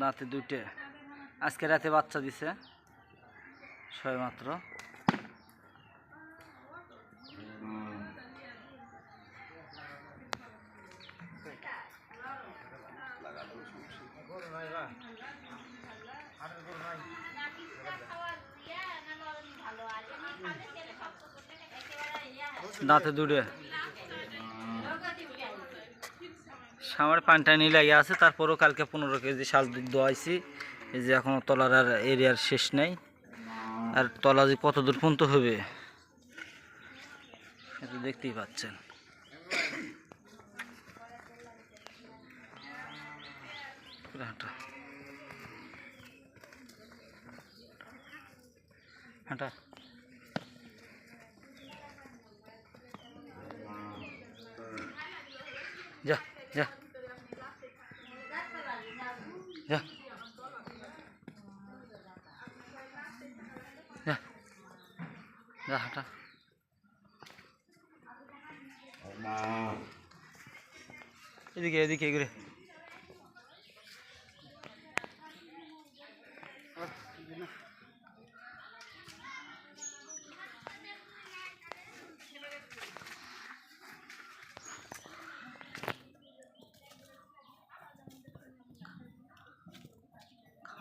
দাঁতে দুইটে, আজকে রাতে বাচ্চা দিছে সবে মাত্র। দাঁতে দুটে, সামার পানি টানি লেগে আছে, তারপরেও কালকে 15 কেজি শাল দুধ দোয়াইছি। এই যে এখনো তলার আর এরিয়ার শেষ নেই, আর তলা যে কত দূর পর্যন্ত হবে এটা দেখতেই পাচ্ছেন। হাঁটা হাঁটা যা যা যা যা যা হাঁটা। এদিকে এদিকে ঘুরে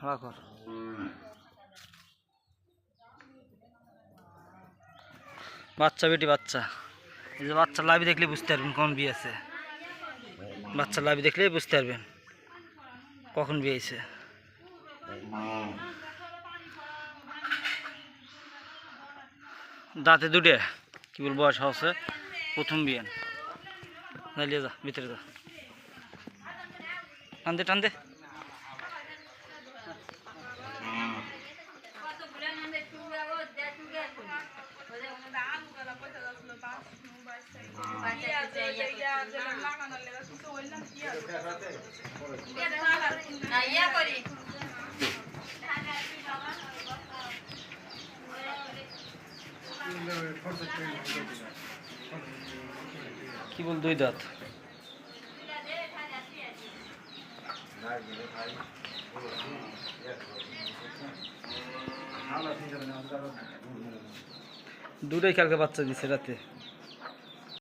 খাড়া কর। বাচ্চা বেটি বাচ্চা, এই যে বাচ্চা লাভি দেখলে বুঝতে পারবেন কখন বিয়ে আছে। বাচ্চা লাভি দেখলে বুঝতে পারবেন কখন বিয়ে হয়েছে। দাঁতে দুটে, কি বল বয়স হচ্ছে প্রথম বিয়ে। নাইলে যা ভিতরে যা, টানদে টানদে। কি বল দুই দাঁত, দুটোই কালকে বাচ্চা দিছে রাতে।